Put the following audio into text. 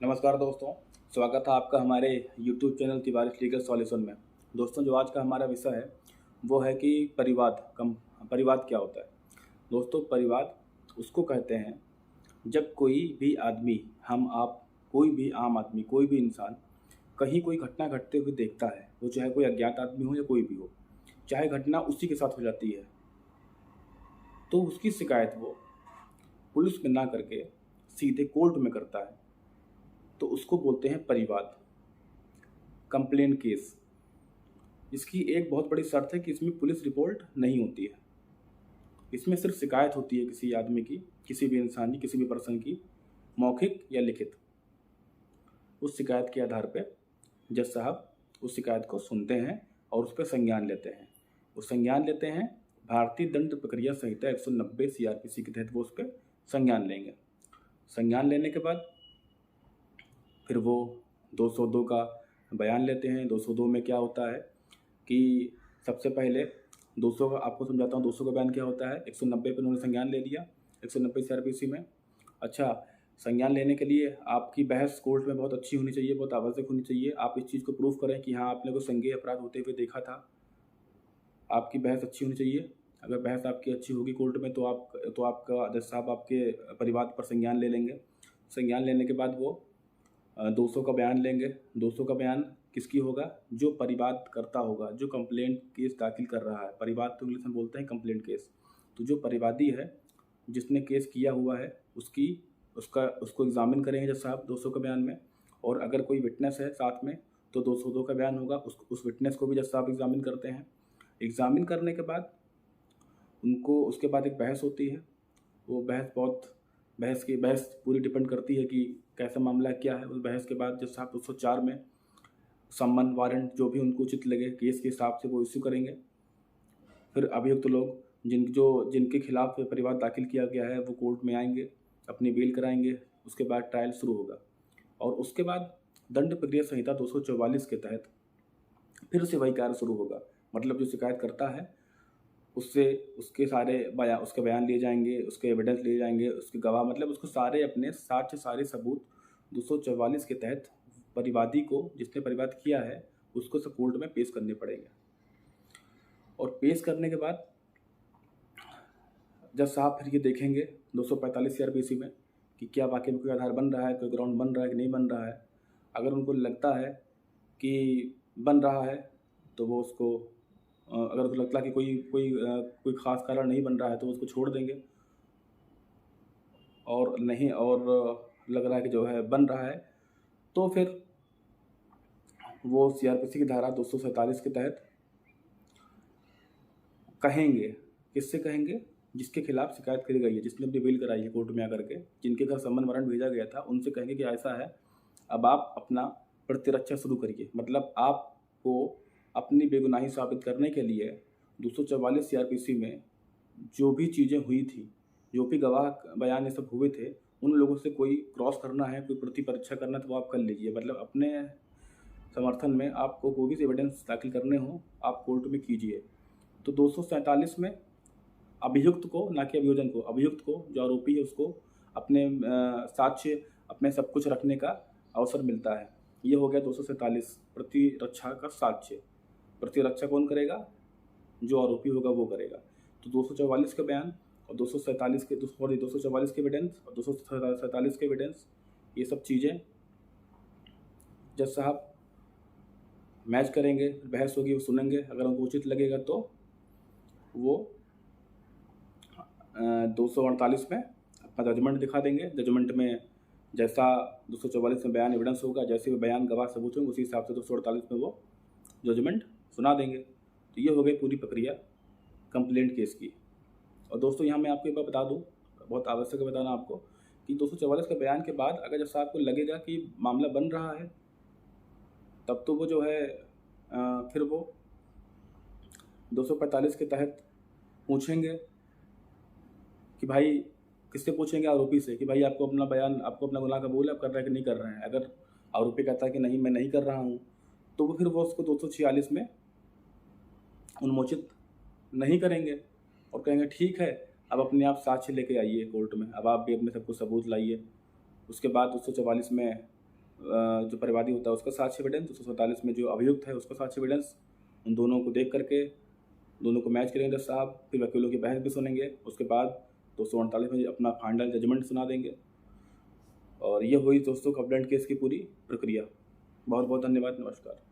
नमस्कार दोस्तों, स्वागत है आपका हमारे YouTube channel Tiwari legal solution में। दोस्तों, जो आज का हमारा विषय है वो है कि परिवाद क्या होता है। दोस्तों, परिवाद उसको कहते हैं जब कोई भी आदमी, हम आप, कोई भी आम आदमी, कोई भी इंसान कहीं कोई घटना घटते हुए देखता है, वो चाहे कोई अज्ञात आदमी हो या कोई भी हो, चाहे घटना उसी के साथ हो जाती है, तो उसकी शिकायत वो पुलिस में ना करके सीधे कोर्ट में करता है, तो उसको बोलते हैं परिवाद, कंप्लेन केस। इसकी एक बहुत बड़ी शर्त है कि इसमें पुलिस रिपोर्ट नहीं होती है। इसमें सिर्फ शिकायत होती है किसी आदमी की, किसी भी इंसान की, किसी भी पर्सन की, मौखिक या लिखित। उस शिकायत के आधार पे जज साहब उस शिकायत को सुनते हैं और उस पर संज्ञान लेते हैं। वो संज्ञान लेते हैं, भारतीय दंड प्रक्रिया संहिता 190 CRPC के तहत वो उस पर संज्ञान लेंगे। संज्ञान लेने के बाद फिर वो 202 का बयान लेते हैं। 202 में क्या होता है कि सबसे पहले 200 का आपको समझाता हूँ। 200 का बयान क्या होता है। 190 पे उन्होंने संज्ञान ले लिया, 190 CRPC में। अच्छा, संज्ञान लेने के लिए आपकी बहस कोर्ट में बहुत अच्छी होनी चाहिए, बहुत आवश्यक होनी चाहिए। आप इस चीज़ को प्रूव करें कि हाँ, आपने कोई संज्ञेय अपराध होते हुए देखा था। आपकी बहस अच्छी होनी चाहिए। अगर बहस आपकी अच्छी होगी कोर्ट में तो आपका जज साहब आपके परिवाद पर संज्ञान ले लेंगे। संज्ञान लेने के बाद वो 200 का बयान लेंगे। 200 का बयान किसकी होगा? जो परिवाद करता होगा, जो कंप्लेंट केस दाखिल कर रहा है। परिवाद तो इंग्लिश में बोलते हैं कंप्लेंट केस। तो जो परिवादी है, जिसने केस किया हुआ है, उसको एग्जामिन करेंगे जज साहब 200 के बयान में। और अगर कोई विटनेस है साथ में तो 202 का बयान होगा, उस विटनेस को भी जज साहब एग्जामिन करते हैं। एग्जामिन करने के बाद उनको उसके बाद एक बहस होती है। वो बहस पूरी डिपेंड करती है कि कैसा मामला क्या है। उस बहस के बाद जज साहब 204 में सम्मन वारंट जो भी उनको उचित लगे केस के हिसाब से वो इश्यू करेंगे। फिर अभियुक्त लोग जिनके खिलाफ परिवाद दाखिल किया गया है वो कोर्ट में आएंगे, अपनी बेल कराएंगे। उसके बाद ट्रायल शुरू होगा और उसके बाद दंड प्रक्रिया संहिता 244 के तहत फिर से वही कार्य शुरू होगा। मतलब जो शिकायत करता है उससे उसके बयान लिए जाएंगे, उसके एविडेंस लिए जाएंगे, उसके गवाह, मतलब उसको सारे अपने साक्ष्य, सारे सबूत 244 के तहत परिवादी को, जिसने परिवाद किया है, उसको सब कोर्ट में पेश करने पड़ेंगे। और पेश करने के बाद जज साहब फिर ये देखेंगे 245 CRPC में कि क्या वाकई में कोई आधार बन रहा है, कोई ग्राउंड बन रहा है कि नहीं बन रहा है। अगर उनको लगता है कि बन रहा है तो वो उसको, अगर उनको लगता है कि कोई ख़ास कारण नहीं बन रहा है तो उसको छोड़ देंगे। और नहीं, और लग रहा है कि जो है बन रहा है, तो फिर वो CRPC की धारा 247 के तहत कहेंगे। किससे कहेंगे? जिसके खिलाफ शिकायत करी गई है, जिसने अपनी बेल कराई है कोर्ट में आकर के, जिनके घर सम्मन वारंट भेजा गया था, उनसे कहेंगे कि ऐसा है, अब आप अपना प्रतिरक्षा शुरू करिए। मतलब आपको अपनी बेगुनाही साबित करने के लिए 244 CRPC में जो भी चीज़ें हुई थी, जो भी गवाह बयान ये सब हुए थे, उन लोगों से कोई क्रॉस करना है, कोई प्रति परीक्षा करना है तो वो आप कर लीजिए। मतलब अपने समर्थन में आपको कोई भी एविडेंस दाखिल करने हो आप कोर्ट में कीजिए। तो 247 में अभियुक्त को, ना कि अभियोजन को, अभियुक्त को, जो आरोपी है, उसको अपने साक्ष्य, अपने सब कुछ रखने का अवसर मिलता है। ये हो गया 247 प्रतिरक्षा का साक्ष्य। प्रतिरक्षा कौन करेगा? जो आरोपी होगा वो करेगा। तो 244 का बयान और 244 के एविडेंस और 247 के एविडेंस, ये सब चीज़ें जज साहब मैच करेंगे, बहस होगी, वो सुनेंगे। अगर उनको उचित लगेगा तो वो 248 में अपना जजमेंट दिखा देंगे। जजमेंट में जैसा 244 में बयान एविडेंस होगा, जैसे भी बयान गवाह सबूत होंगे, उसी हिसाब से 248 में वो जजमेंट सुना देंगे। तो ये हो गई पूरी प्रक्रिया कंप्लेंट केस की। और दोस्तों, यहाँ मैं आपको एक बात बता दूँ, बहुत आवश्यक है बताना आपको, कि 244 के बयान के बाद अगर जैसा आपको लगेगा कि मामला बन रहा है, तब तो वो जो है फिर वो 245 के तहत पूछेंगे कि भाई, किससे पूछेंगे? आरोपी से, कि भाई आपको अपना बयान, आपको अपना गुनाह कबूल है, आप कर रहे हैं कि नहीं कर रहे हैं। अगर आरोपी कहता है कि नहीं, मैं नहीं कर रहा हूँ, तो वो फिर वो उसको 246 में उन्मोचित नहीं करेंगे और कहेंगे ठीक है, अब अपने आप साक्ष्य लेके आइए कोर्ट में, अब आप भी अपने सब कुछ सबूत लाइए। उसके बाद 244 में जो परिवादी होता है उसका साक्ष्य एविडेंस, 247 में जो अभियुक्त है उसका साक्ष्य एविडेंस, उन दोनों को देख करके दोनों को मैच करेंगे जज साहब, फिर वकीलों की बहस भी सुनेंगे, उसके बाद 248 में अपना फाइनल जजमेंट सुना देंगे। और ये हुई दोस्तों कंप्लेंट केस की पूरी प्रक्रिया। बहुत बहुत धन्यवाद, नमस्कार।